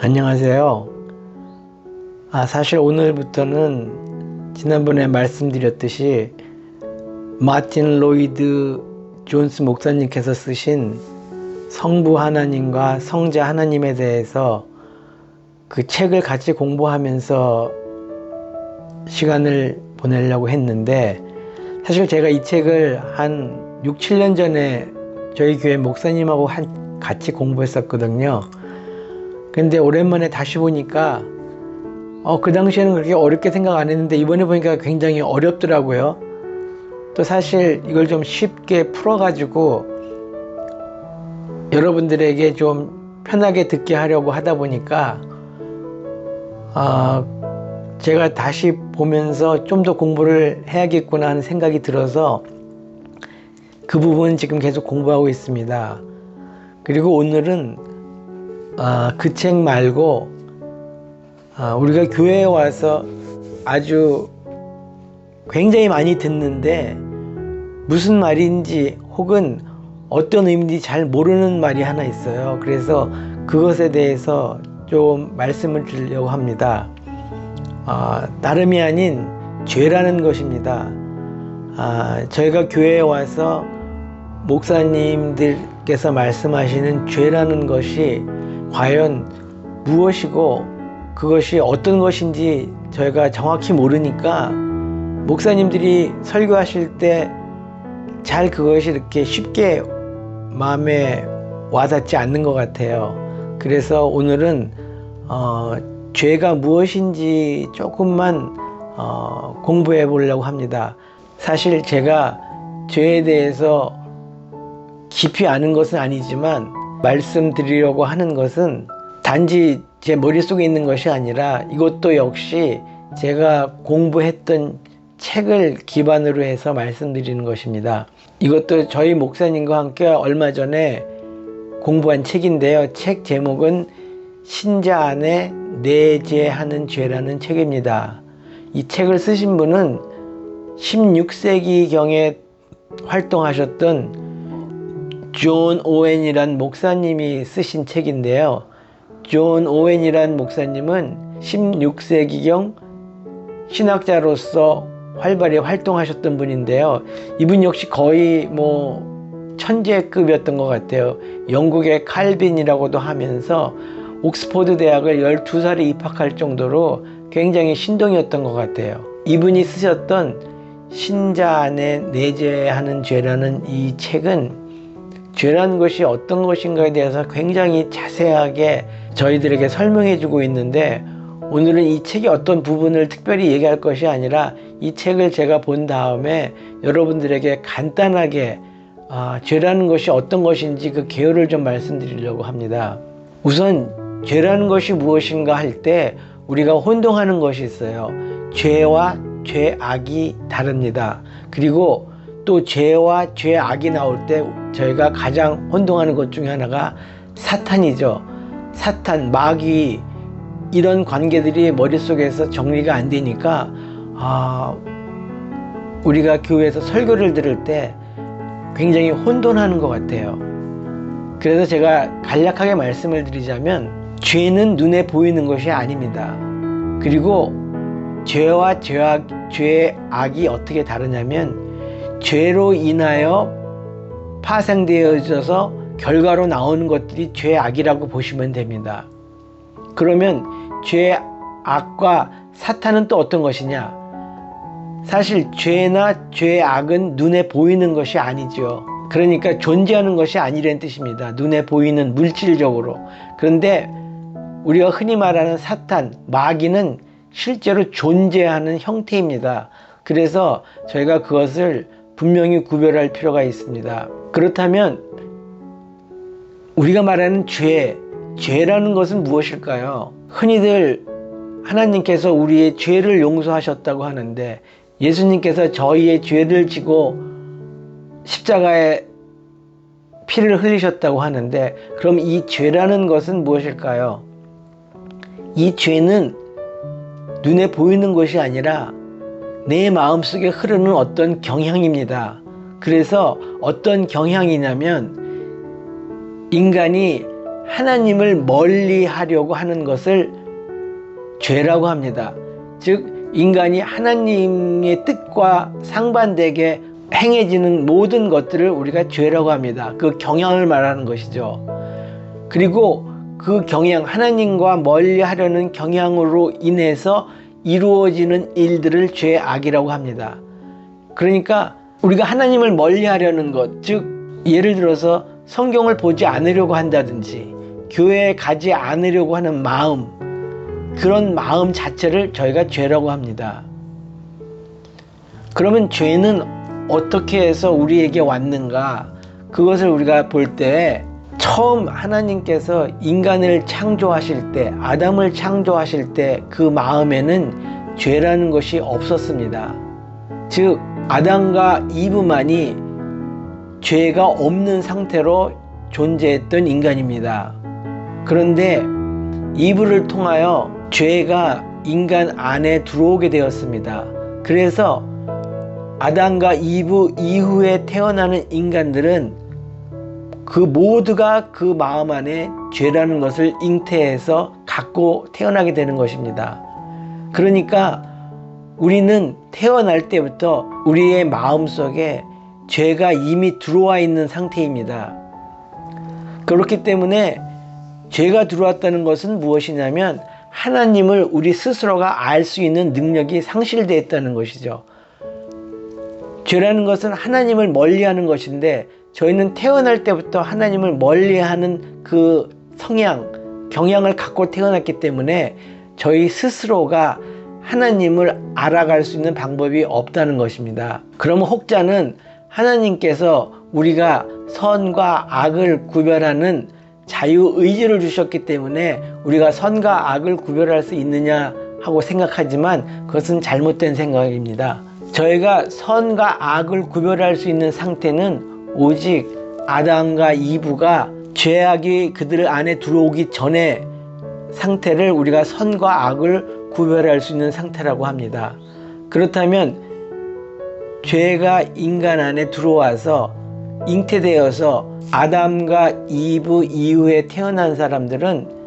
안녕하세요. 사실 오늘부터는 지난번에 말씀드렸듯이 마틴 로이드 존스 목사님께서 쓰신 성부 하나님과 성자 하나님에 대해서 그 책을 같이 공부하면서 시간을 보내려고 했는데, 사실 제가 이 책을 한 6, 7년 전에 저희 교회 목사님하고 같이 공부했었거든요. 근데 오랜만에 다시 보니까 그 당시에는 그렇게 어렵게 생각 안 했는데 이번에 보니까 굉장히 어렵더라고요. 또 사실 이걸 좀 쉽게 풀어가지고 여러분들에게 좀 편하게 듣게 하려고 하다 보니까 제가 다시 보면서 좀 더 공부를 해야겠구나 하는 생각이 들어서 그 부분 지금 계속 공부하고 있습니다. 그리고 오늘은 그 책 말고 우리가 교회에 와서 아주 굉장히 많이 듣는데 무슨 말인지 혹은 어떤 의미인지 잘 모르는 말이 하나 있어요. 그래서 그것에 대해서 좀 말씀을 드리려고 합니다. 다름이 아닌 죄라는 것입니다. 저희가 교회에 와서 목사님들께서 말씀하시는 죄라는 것이 과연 무엇이고 그것이 어떤 것인지 저희가 정확히 모르니까 목사님들이 설교하실 때 잘 그것이 이렇게 쉽게 마음에 와닿지 않는 것 같아요. 그래서 오늘은 죄가 무엇인지 조금만 공부해 보려고 합니다. 사실 제가 죄에 대해서 깊이 아는 것은 아니지만 말씀드리려고 하는 것은 단지 제 머릿속에 있는 것이 아니라 이것도 역시 제가 공부했던 책을 기반으로 해서 말씀드리는 것입니다. 이것도 저희 목사님과 함께 얼마 전에 공부한 책인데요. 책 제목은 신자 안에 내재하는 죄라는 책입니다. 이 책을 쓰신 분은 16세기경에 활동하셨던 존 오웬이란 목사님이 쓰신 책인데요. 존 오웬이란 목사님은 16세기경 신학자로서 활발히 활동하셨던 분인데요. 이분 역시 거의 천재급이었던 것 같아요. 영국의 칼빈이라고도 하면서 옥스퍼드 대학을 12살에 입학할 정도로 굉장히 신동이었던 것 같아요. 이분이 쓰셨던 신자 안에 내재하는 죄라는 이 책은 죄라는 것이 어떤 것인가에 대해서 굉장히 자세하게 저희들에게 설명해 주고 있는데, 오늘은 이 책의 어떤 부분을 특별히 얘기할 것이 아니라 이 책을 제가 본 다음에 여러분들에게 간단하게 죄라는 것이 어떤 것인지 그 개요를 좀 말씀드리려고 합니다. 우선 죄라는 것이 무엇인가 할 때 우리가 혼동하는 것이 있어요. 죄와 죄악이 다릅니다. 그리고 또 죄와 죄악이 나올 때 저희가 가장 혼동하는 것 중에 하나가 사탄이죠. 사탄, 마귀, 이런 관계들이 머릿속에서 정리가 안 되니까 우리가 교회에서 설교를 들을 때 굉장히 혼돈하는 것 같아요. 그래서 제가 간략하게 말씀을 드리자면 죄는 눈에 보이는 것이 아닙니다. 그리고 죄와 죄악이 어떻게 다르냐면 죄로 인하여 파생되어져서 결과로 나오는 것들이 죄악이라고 보시면 됩니다. 그러면 죄악과 사탄은 또 어떤 것이냐? 사실 죄나 죄악은 눈에 보이는 것이 아니죠. 그러니까 존재하는 것이 아니라는 뜻입니다. 눈에 보이는 물질적으로. 그런데 우리가 흔히 말하는 사탄, 마귀는 실제로 존재하는 형태입니다. 그래서 저희가 그것을 분명히 구별할 필요가 있습니다. 그렇다면 우리가 말하는 죄라는 것은 무엇일까요? 흔히들 하나님께서 우리의 죄를 용서하셨다고 하는데, 예수님께서 저희의 죄를 지고 십자가에 피를 흘리셨다고 하는데, 그럼 이 죄라는 것은 무엇일까요? 이 죄는 눈에 보이는 것이 아니라 내 마음속에 흐르는 어떤 경향입니다. 그래서 어떤 경향이냐면 인간이 하나님을 멀리 하려고 하는 것을 죄라고 합니다. 즉 인간이 하나님의 뜻과 상반되게 행해지는 모든 것들을 우리가 죄라고 합니다. 그 경향을 말하는 것이죠. 그리고 그 경향, 하나님과 멀리 하려는 경향으로 인해서 이루어지는 일들을 죄악이라고 합니다. 그러니까 우리가 하나님을 멀리 하려는 것, 즉 예를 들어서 성경을 보지 않으려고 한다든지 교회에 가지 않으려고 하는 마음, 그런 마음 자체를 저희가 죄라고 합니다. 그러면 죄는 어떻게 해서 우리에게 왔는가? 그것을 우리가 볼 때 처음 하나님께서 인간을 창조하실 때, 아담을 창조하실 때 그 마음에는 죄라는 것이 없었습니다. 즉 아담과 이브만이 죄가 없는 상태로 존재했던 인간입니다. 그런데 이브를 통하여 죄가 인간 안에 들어오게 되었습니다. 그래서 아담과 이브 이후에 태어나는 인간들은 그 모두가 그 마음 안에 죄라는 것을 잉태해서 갖고 태어나게 되는 것입니다. 그러니까 우리는 태어날 때부터 우리의 마음속에 죄가 이미 들어와 있는 상태입니다. 그렇기 때문에 죄가 들어왔다는 것은 무엇이냐면 하나님을 우리 스스로가 알 수 있는 능력이 상실되어 있다는 것이죠. 죄라는 것은 하나님을 멀리하는 것인데 저희는 태어날 때부터 하나님을 멀리하는 그 성향, 경향을 갖고 태어났기 때문에 저희 스스로가 하나님을 알아갈 수 있는 방법이 없다는 것입니다. 그러면 혹자는 하나님께서 우리가 선과 악을 구별하는 자유의지를 주셨기 때문에 우리가 선과 악을 구별할 수 있느냐 하고 생각하지만 그것은 잘못된 생각입니다. 저희가 선과 악을 구별할 수 있는 상태는 오직 아담과 이브가 죄악이 그들 안에 들어오기 전에 상태를 우리가 선과 악을 구별할 수 있는 상태라고 합니다. 그렇다면 죄가 인간 안에 들어와서 잉태되어서 아담과 이브 이후에 태어난 사람들은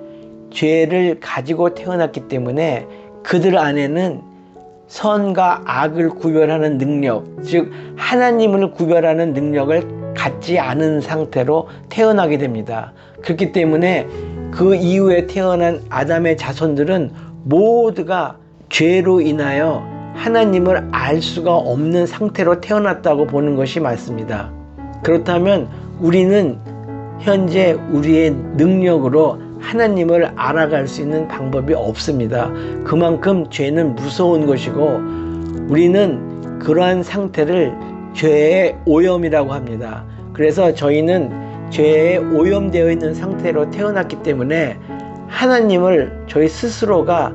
죄를 가지고 태어났기 때문에 그들 안에는 선과 악을 구별하는 능력, 즉 하나님을 구별하는 능력을 갖지 않은 상태로 태어나게 됩니다. 그렇기 때문에 그 이후에 태어난 아담의 자손들은 모두가 죄로 인하여 하나님을 알 수가 없는 상태로 태어났다고 보는 것이 맞습니다. 그렇다면 우리는 현재 우리의 능력으로 하나님을 알아갈 수 있는 방법이 없습니다. 그만큼 죄는 무서운 것이고 우리는 그러한 상태를 죄의 오염이라고 합니다. 그래서 저희는 죄에 오염되어 있는 상태로 태어났기 때문에 하나님을 저희 스스로가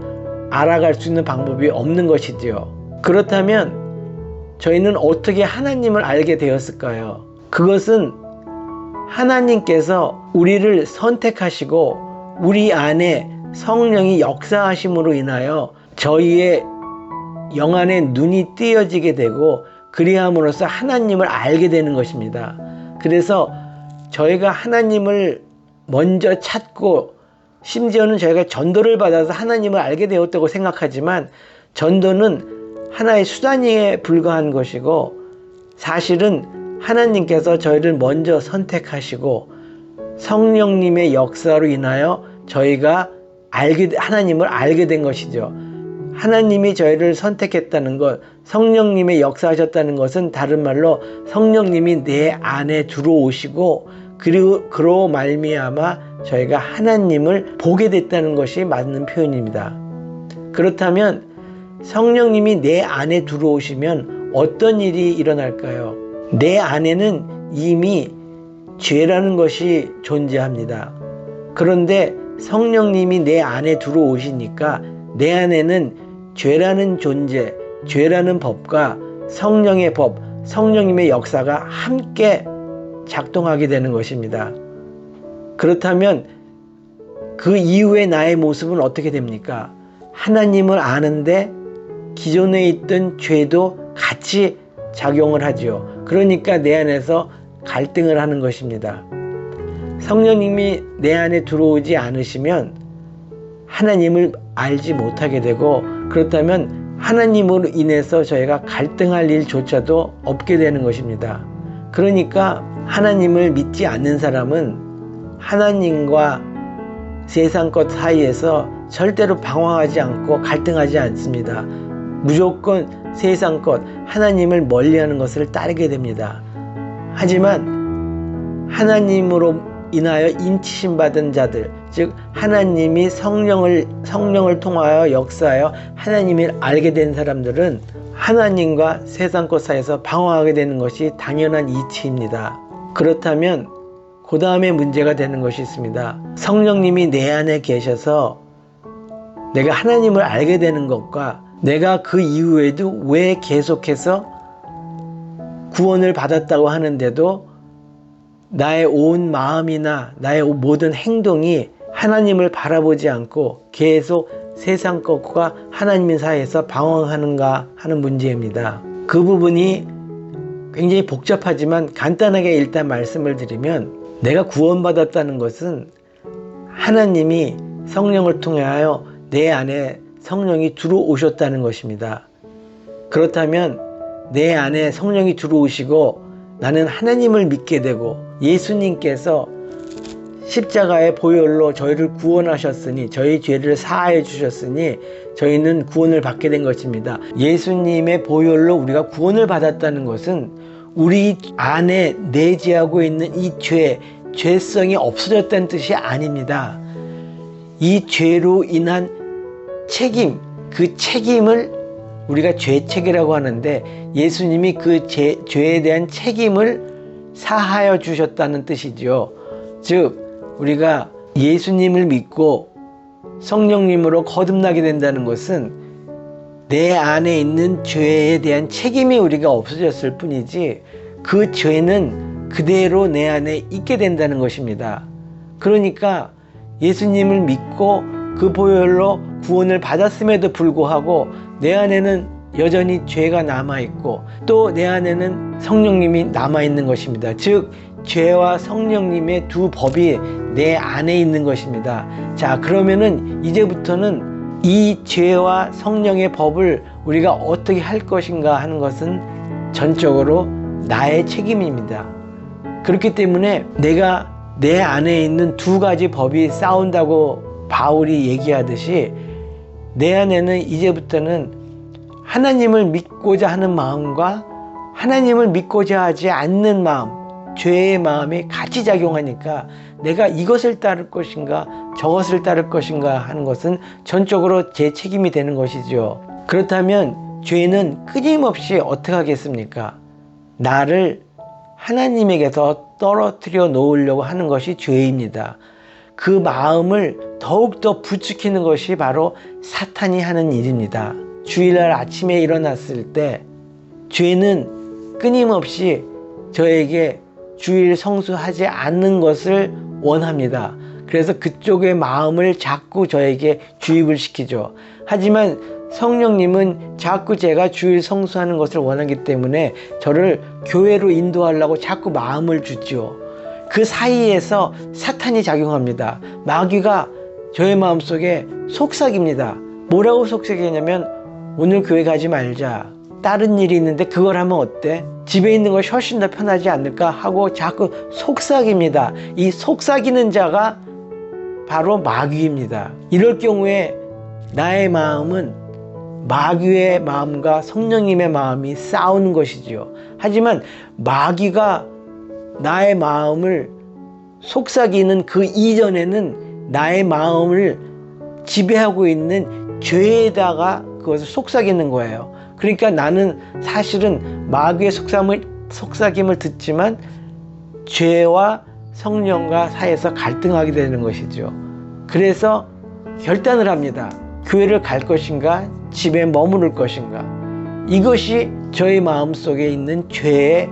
알아갈 수 있는 방법이 없는 것이지요. 그렇다면 저희는 어떻게 하나님을 알게 되었을까요? 그것은 하나님께서 우리를 선택하시고 우리 안에 성령이 역사하심으로 인하여 저희의 영안의 눈이 띄어지게 되고 그리함으로써 하나님을 알게 되는 것입니다. 그래서 저희가 하나님을 먼저 찾고 심지어는 저희가 전도를 받아서 하나님을 알게 되었다고 생각하지만 전도는 하나의 수단에 불과한 것이고 사실은 하나님께서 저희를 먼저 선택하시고 성령님의 역사로 인하여 저희가 하나님을 알게 된 것이죠. 하나님이 저희를 선택했다는 것, 성령님의 역사하셨다는 것은 다른 말로 성령님이 내 안에 들어오시고 그리고 그로 말미암아 저희가 하나님을 보게 됐다는 것이 맞는 표현입니다. 그렇다면 성령님이 내 안에 들어오시면 어떤 일이 일어날까요? 내 안에는 이미 죄라는 것이 존재합니다. 그런데 성령님이 내 안에 들어오시니까 내 안에는 죄라는 존재, 죄라는 법과 성령의 법, 성령님의 역사가 함께 작동하게 되는 것입니다. 그렇다면 그 이후에 나의 모습은 어떻게 됩니까? 하나님을 아는데 기존에 있던 죄도 같이 작용을 하죠. 그러니까 내 안에서 갈등을 하는 것입니다. 성령님이 내 안에 들어오지 않으시면 하나님을 알지 못하게 되고, 그렇다면 하나님으로 인해서 저희가 갈등할 일조차도 없게 되는 것입니다. 그러니까 하나님을 믿지 않는 사람은 하나님과 세상 것 사이에서 절대로 방황하지 않고 갈등하지 않습니다. 무조건 세상 것, 하나님을 멀리하는 것을 따르게 됩니다. 하지만 하나님으로 인하여 인치심 받은 자들, 즉 하나님이 성령을 통하여 역사하여 하나님을 알게 된 사람들은 하나님과 세상 것 사이에서 방황하게 되는 것이 당연한 이치입니다. 그렇다면 그 다음에 문제가 되는 것이 있습니다. 성령님이 내 안에 계셔서 내가 하나님을 알게 되는 것과 내가 그 이후에도 왜 계속해서 구원을 받았다고 하는데도 나의 온 마음이나 나의 모든 행동이 하나님을 바라보지 않고 계속 세상 것과 하나님 사이에서 방황하는가 하는 문제입니다. 그 부분이 굉장히 복잡하지만 간단하게 일단 말씀을 드리면, 내가 구원받았다는 것은 하나님이 성령을 통하여 내 안에 성령이 들어오셨다는 것입니다. 그렇다면 내 안에 성령이 들어오시고 나는 하나님을 믿게 되고 예수님께서 십자가의 보혈로 저희를 구원하셨으니, 저희 죄를 사하여 주셨으니 저희는 구원을 받게 된 것입니다. 예수님의 보혈로 우리가 구원을 받았다는 것은 우리 안에 내재하고 있는 이 죄성이 없어졌다는 뜻이 아닙니다. 이 죄로 인한 책임, 그 책임을 우리가 죄책이라고 하는데, 예수님이 그 죄에 대한 책임을 사하여 주셨다는 뜻이죠. 즉 우리가 예수님을 믿고 성령님으로 거듭나게 된다는 것은 내 안에 있는 죄에 대한 책임이 우리가 없어졌을 뿐이지 그 죄는 그대로 내 안에 있게 된다는 것입니다. 그러니까 예수님을 믿고 그 보혈로 구원을 받았음에도 불구하고 내 안에는 여전히 죄가 남아있고 또 내 안에는 성령님이 남아있는 것입니다. 즉 죄와 성령님의 두 법이 내 안에 있는 것입니다. 자, 그러면은 이제부터는 이 죄와 성령의 법을 우리가 어떻게 할 것인가 하는 것은 전적으로 나의 책임입니다. 그렇기 때문에 내가 내 안에 있는 두 가지 법이 싸운다고 바울이 얘기하듯이 내 안에는 이제부터는 하나님을 믿고자 하는 마음과 하나님을 믿고자 하지 않는 마음, 죄의 마음이 같이 작용하니까 내가 이것을 따를 것인가 저것을 따를 것인가 하는 것은 전적으로 제 책임이 되는 것이죠. 그렇다면 죄는 끊임없이 어떻게 하겠습니까? 나를 하나님에게서 떨어뜨려 놓으려고 하는 것이 죄입니다. 그 마음을 더욱더 부추기는 것이 바로 사탄이 하는 일입니다. 주일날 아침에 일어났을 때 죄는 끊임없이 저에게 주일 성수하지 않는 것을 원합니다. 그래서 그쪽의 마음을 자꾸 저에게 주입을 시키죠. 하지만 성령님은 자꾸 제가 주일 성수하는 것을 원하기 때문에 저를 교회로 인도하려고 자꾸 마음을 주죠. 그 사이에서 사탄이 작용합니다. 마귀가 저의 마음속에 속삭입니다. 뭐라고 속삭이냐면 오늘 교회 가지 말자. 다른 일이 있는데 그걸 하면 어때? 집에 있는 것이 훨씬 더 편하지 않을까? 하고 자꾸 속삭입니다. 이 속삭이는 자가 바로 마귀입니다. 이럴 경우에 나의 마음은 마귀의 마음과 성령님의 마음이 싸우는 것이지요. 하지만 마귀가 나의 마음을 속삭이는 그 이전에는 나의 마음을 지배하고 있는 죄에다가 그것을 속삭이는 거예요. 그러니까 나는 사실은 마귀의 속삭임을 듣지만 죄와 성령과 사이에서 갈등하게 되는 것이죠. 그래서 결단을 합니다. 교회를 갈 것인가 집에 머무를 것인가. 이것이 저의 마음속에 있는 죄의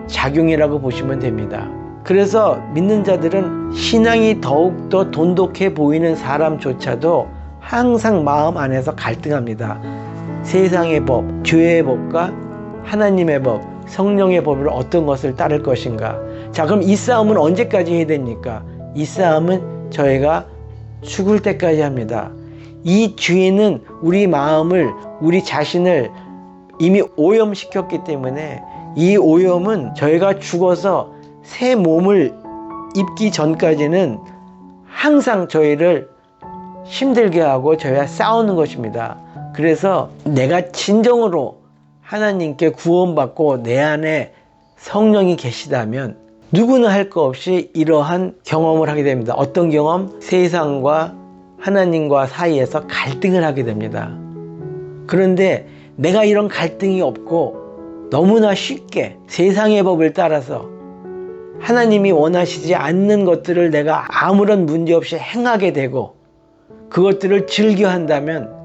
작용이라고 보시면 됩니다. 그래서 믿는 자들은 신앙이 더욱더 돈독해 보이는 사람조차도 항상 마음 안에서 갈등합니다. 세상의 법, 죄의 법과 하나님의 법, 성령의 법을 어떤 것을 따를 것인가. 자, 그럼 이 싸움은 언제까지 해야 됩니까? 이 싸움은 저희가 죽을 때까지 합니다. 이 죄는 우리 마음을, 우리 자신을 이미 오염시켰기 때문에 이 오염은 저희가 죽어서 새 몸을 입기 전까지는 항상 저희를 힘들게 하고 저희와 싸우는 것입니다. 그래서 내가 진정으로 하나님께 구원받고 내 안에 성령이 계시다면 누구나 할 거 없이 이러한 경험을 하게 됩니다. 어떤 경험? 세상과 하나님과 사이에서 갈등을 하게 됩니다. 그런데 내가 이런 갈등이 없고 너무나 쉽게 세상의 법을 따라서 하나님이 원하시지 않는 것들을 내가 아무런 문제 없이 행하게 되고 그것들을 즐겨한다면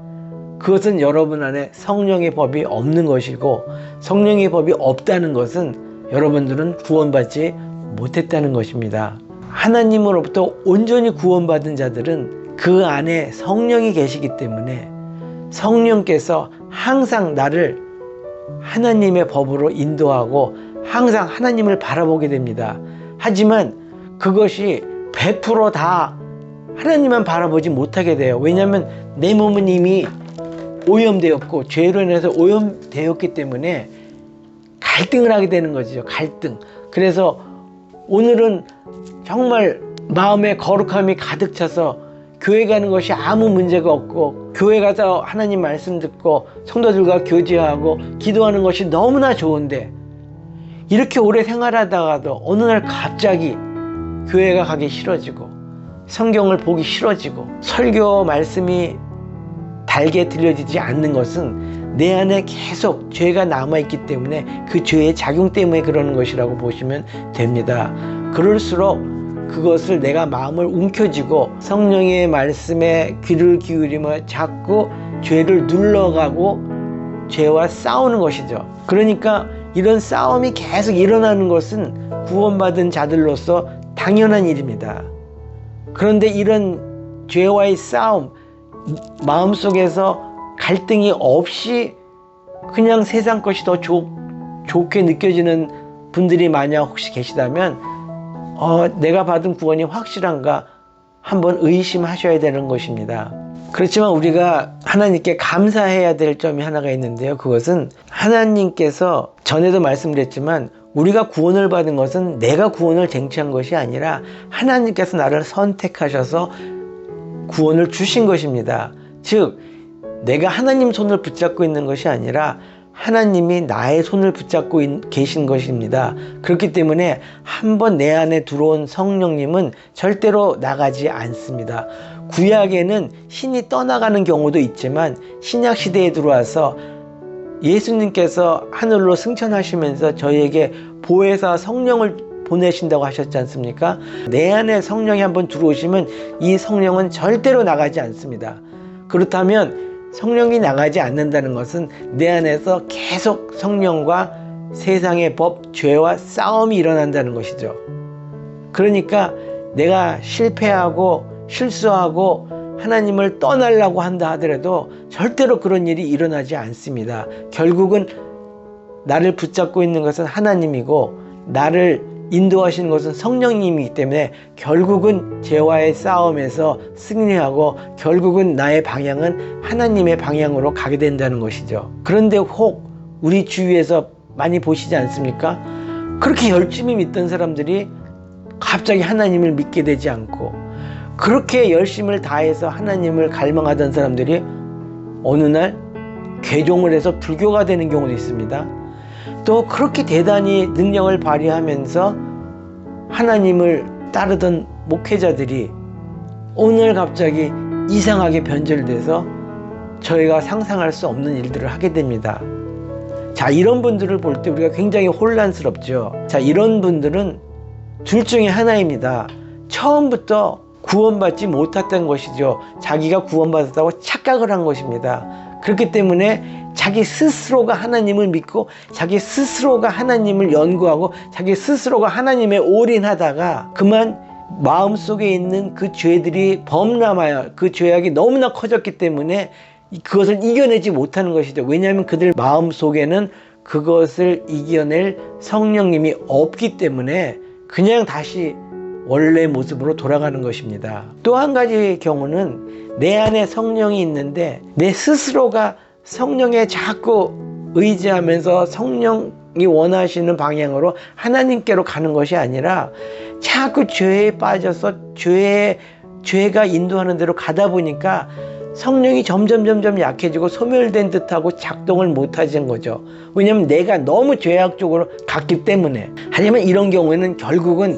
그것은 여러분 안에 성령의 법이 없는 것이고, 성령의 법이 없다는 것은 여러분들은 구원받지 못했다는 것입니다. 하나님으로부터 온전히 구원받은 자들은 그 안에 성령이 계시기 때문에 성령께서 항상 나를 하나님의 법으로 인도하고 항상 하나님을 바라보게 됩니다. 하지만 그것이 100% 하나님만 바라보지 못하게 돼요. 왜냐하면 내 몸은 이미 오염되었고 죄로 인해서 오염되었기 때문에 갈등을 하게 되는 거죠. 갈등. 그래서 오늘은 정말 마음에 거룩함이 가득 차서 교회 가는 것이 아무 문제가 없고, 교회 가서 하나님 말씀 듣고 성도들과 교제하고 기도하는 것이 너무나 좋은데, 이렇게 오래 생활하다가도 어느 날 갑자기 교회가 가기 싫어지고 성경을 보기 싫어지고 설교 말씀이 달게 들려지지 않는 것은 내 안에 계속 죄가 남아있기 때문에 그 죄의 작용 때문에 그러는 것이라고 보시면 됩니다. 그럴수록 그것을 내가 마음을 움켜쥐고 성령의 말씀에 귀를 기울이며 자꾸 죄를 눌러가고 죄와 싸우는 것이죠. 그러니까 이런 싸움이 계속 일어나는 것은 구원받은 자들로서 당연한 일입니다. 그런데 이런 죄와의 싸움, 마음속에서 갈등이 없이 그냥 세상 것이 더 좋게 느껴지는 분들이 만약 혹시 계시다면 내가 받은 구원이 확실한가 한번 의심하셔야 되는 것입니다. 그렇지만 우리가 하나님께 감사해야 될 점이 하나가 있는데요. 그것은 하나님께서, 전에도 말씀드렸지만 우리가 구원을 받은 것은 내가 구원을 쟁취한 것이 아니라 하나님께서 나를 선택하셔서 구원을 주신 것입니다. 즉 내가 하나님 손을 붙잡고 있는 것이 아니라 하나님이 나의 손을 붙잡고 계신 것입니다. 그렇기 때문에 한번 내 안에 들어온 성령님은 절대로 나가지 않습니다. 구약에는 신이 떠나가는 경우도 있지만 신약 시대에 들어와서 예수님께서 하늘로 승천하시면서 저희에게 보혜사 성령을 보내신다고 하셨지 않습니까? 내 안에 성령이 한번 들어오시면 이 성령은 절대로 나가지 않습니다. 그렇다면 성령이 나가지 않는다는 것은 내 안에서 계속 성령과 세상의 법, 죄와 싸움이 일어난다는 것이죠. 그러니까 내가 실패하고 실수하고 하나님을 떠나려고 한다 하더라도 절대로 그런 일이 일어나지 않습니다. 결국은 나를 붙잡고 있는 것은 하나님이고 나를 인도하시는 것은 성령님이기 때문에 결국은 죄와의 싸움에서 승리하고 결국은 나의 방향은 하나님의 방향으로 가게 된다는 것이죠. 그런데 혹 우리 주위에서 많이 보시지 않습니까? 그렇게 열심히 믿던 사람들이 갑자기 하나님을 믿게 되지 않고, 그렇게 열심을 다해서 하나님을 갈망하던 사람들이 어느 날 개종을 해서 불교가 되는 경우도 있습니다. 또 그렇게 대단히 능력을 발휘하면서 하나님을 따르던 목회자들이 오늘 갑자기 이상하게 변절돼서 저희가 상상할 수 없는 일들을 하게 됩니다. 자, 이런 분들을 볼 때 우리가 굉장히 혼란스럽죠. 자, 이런 분들은 둘 중에 하나입니다. 처음부터 구원받지 못했던 것이죠. 자기가 구원받았다고 착각을 한 것입니다. 그렇기 때문에 자기 스스로가 하나님을 믿고 자기 스스로가 하나님을 연구하고 자기 스스로가 하나님에 올인하다가 그만 마음속에 있는 그 죄들이 범람하여 그 죄악이 너무나 커졌기 때문에 그것을 이겨내지 못하는 것이죠. 왜냐하면 그들 마음속에는 그것을 이겨낼 성령님이 없기 때문에 그냥 다시 원래 모습으로 돌아가는 것입니다. 또 한 가지의 경우는 내 안에 성령이 있는데 내 스스로가 성령에 자꾸 의지하면서 성령이 원하시는 방향으로 하나님께로 가는 것이 아니라 자꾸 죄에 빠져서 죄가 인도하는 대로 가다 보니까 성령이 점점 약해지고 소멸된 듯하고 작동을 못하는 거죠. 왜냐하면 내가 너무 죄악 쪽으로 갔기 때문에. 하지만 이런 경우에는 결국은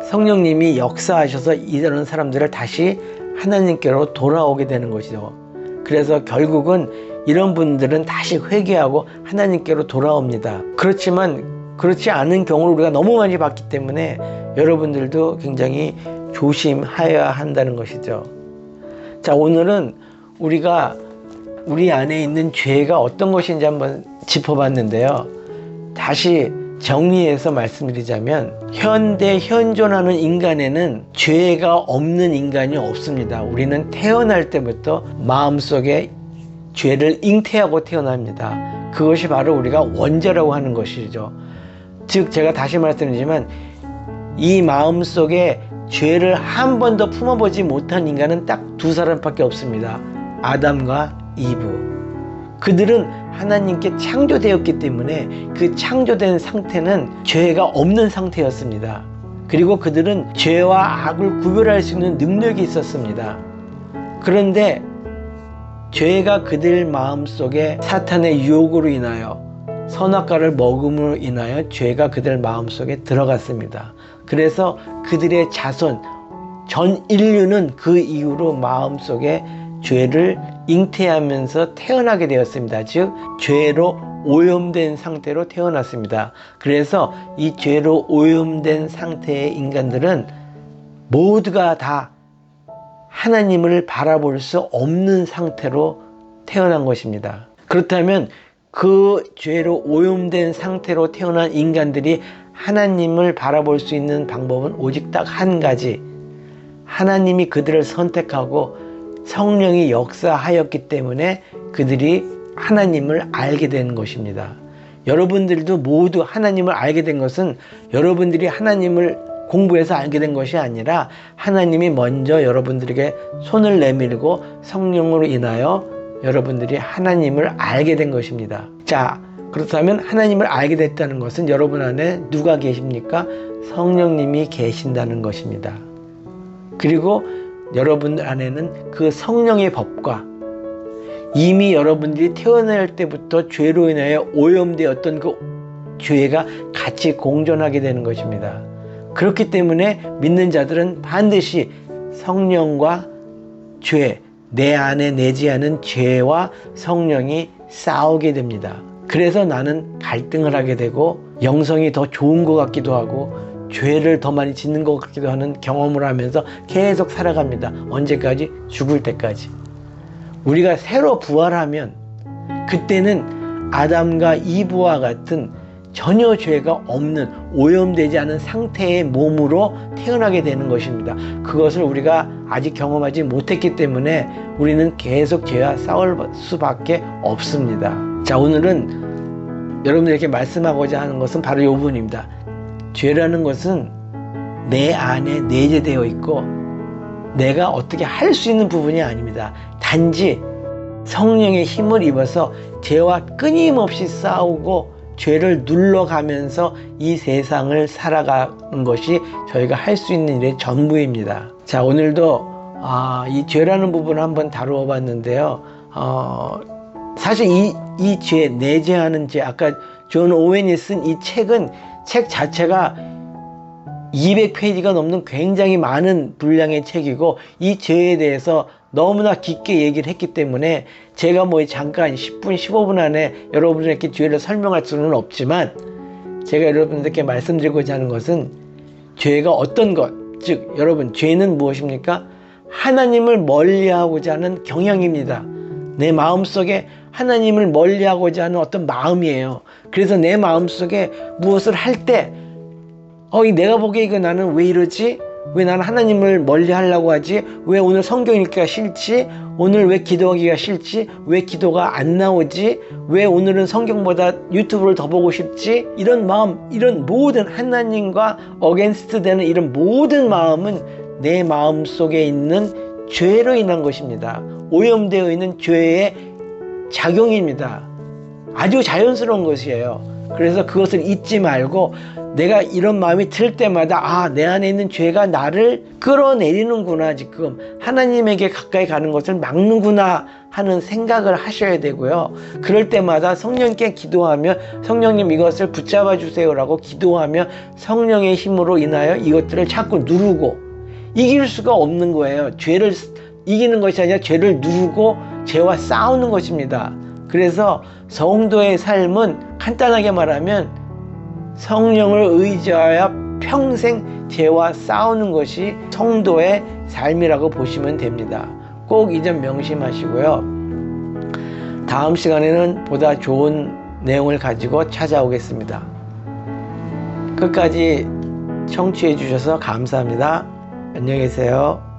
성령님이 역사하셔서 이런 사람들을 다시 하나님께로 돌아오게 되는 것이죠. 그래서 결국은 이런 분들은 다시 회개하고 하나님께로 돌아옵니다. 그렇지만 그렇지 않은 경우를 우리가 너무 많이 봤기 때문에 여러분들도 굉장히 조심하여야 한다는 것이죠. 자, 오늘은 우리가 우리 안에 있는 죄가 어떤 것인지 한번 짚어봤는데요. 다시 정리해서 말씀드리자면 현존하는 인간에는 죄가 없는 인간이 없습니다. 우리는 태어날 때부터 마음속에 죄를 잉태하고 태어납니다. 그것이 바로 우리가 원죄라고 하는 것이죠. 즉 제가 다시 말씀드리지만 이 마음속에 죄를 한 번도 품어보지 못한 인간은 딱 두 사람밖에 없습니다. 아담과 이브. 그들은 하나님께 창조되었기 때문에 그 창조된 상태는 죄가 없는 상태였습니다. 그리고 그들은 죄와 악을 구별할 수 있는 능력이 있었습니다. 그런데 죄가 그들 마음속에 사탄의 유혹으로 인하여 선악과를 먹음으로 인하여 죄가 그들 마음속에 들어갔습니다. 그래서 그들의 자손, 전 인류는 그 이후로 마음속에 죄를 잉태하면서 태어나게 되었습니다. 즉 죄로 오염된 상태로 태어났습니다. 그래서 이 죄로 오염된 상태의 인간들은 모두가 다 하나님을 바라볼 수 없는 상태로 태어난 것입니다. 그렇다면 그 죄로 오염된 상태로 태어난 인간들이 하나님을 바라볼 수 있는 방법은 오직 딱 한 가지. 하나님이 그들을 선택하고 성령이 역사하였기 때문에 그들이 하나님을 알게 된 것입니다. 여러분들도 모두 하나님을 알게 된 것은 여러분들이 하나님을 공부해서 알게 된 것이 아니라 하나님이 먼저 여러분들에게 손을 내밀고 성령으로 인하여 여러분들이 하나님을 알게 된 것입니다. 자, 그렇다면 하나님을 알게 됐다는 것은 여러분 안에 누가 계십니까? 성령님이 계신다는 것입니다. 그리고 여러분들 안에는 그 성령의 법과 이미 여러분들이 태어날 때부터 죄로 인하여 오염되었던 그 죄가 같이 공존하게 되는 것입니다. 그렇기 때문에 믿는 자들은 반드시 성령과 죄, 내 안에 내재하는 죄와 성령이 싸우게 됩니다. 그래서 나는 갈등을 하게 되고 영성이 더 좋은 것 같기도 하고 죄를 더 많이 짓는 것 같기도 하는 경험을 하면서 계속 살아갑니다. 언제까지? 죽을 때까지. 우리가 새로 부활하면 그때는 아담과 이브와 같은 전혀 죄가 없는 오염되지 않은 상태의 몸으로 태어나게 되는 것입니다. 그것을 우리가 아직 경험하지 못했기 때문에 우리는 계속 죄와 싸울 수밖에 없습니다. 자, 오늘은 여러분들에게 말씀하고자 하는 것은 바로 이 부분입니다. 죄라는 것은 내 안에 내재되어 있고 내가 어떻게 할 수 있는 부분이 아닙니다. 단지 성령의 힘을 입어서 죄와 끊임없이 싸우고 죄를 눌러가면서 이 세상을 살아가는 것이 저희가 할 수 있는 일의 전부입니다. 자, 오늘도 이 죄라는 부분을 한번 다루어 봤는데요. 사실 이 죄, 내재하는 죄, 아까 존 오웬이 쓴 이 책 자체가 200페이지가 넘는 굉장히 많은 분량의 책이고 이 죄에 대해서 너무나 깊게 얘기를 했기 때문에 제가 잠깐 10분, 15분 안에 여러분들에게 죄를 설명할 수는 없지만 제가 여러분들께 말씀드리고자 하는 것은 죄가 어떤 것, 즉 여러분 죄는 무엇입니까? 하나님을 멀리하고자 하는 경향입니다. 내 마음속에 하나님을 멀리하고자 하는 어떤 마음이에요. 그래서 내 마음속에 무엇을 할 때 내가 보기에 이거 나는 왜 이러지? 왜 나는 하나님을 멀리 하려고 하지? 왜 오늘 성경 읽기가 싫지? 오늘 왜 기도하기가 싫지? 왜 기도가 안 나오지? 왜 오늘은 성경보다 유튜브를 더 보고 싶지? 이런 마음, 이런 모든 하나님과 어게인스트 되는 이런 모든 마음은 내 마음 속에 있는 죄로 인한 것입니다. 오염되어 있는 죄의 작용입니다. 아주 자연스러운 것이에요. 그래서 그것을 잊지 말고 내가 이런 마음이 들 때마다 내 안에 있는 죄가 나를 끌어내리는구나, 지금 하나님에게 가까이 가는 것을 막는구나 하는 생각을 하셔야 되고요. 그럴 때마다 성령께 기도하며 성령님 이것을 붙잡아 주세요라고 기도하며 성령의 힘으로 인하여 이것들을 자꾸 누르고 이길 수가 없는 거예요. 죄를 이기는 것이 아니라 죄를 누르고 죄와 싸우는 것입니다. 그래서 성도의 삶은 간단하게 말하면 성령을 의지하여 평생 죄와 싸우는 것이 성도의 삶이라고 보시면 됩니다. 꼭 이 점 명심하시고요. 다음 시간에는 보다 좋은 내용을 가지고 찾아오겠습니다. 끝까지 청취해 주셔서 감사합니다. 안녕히 계세요.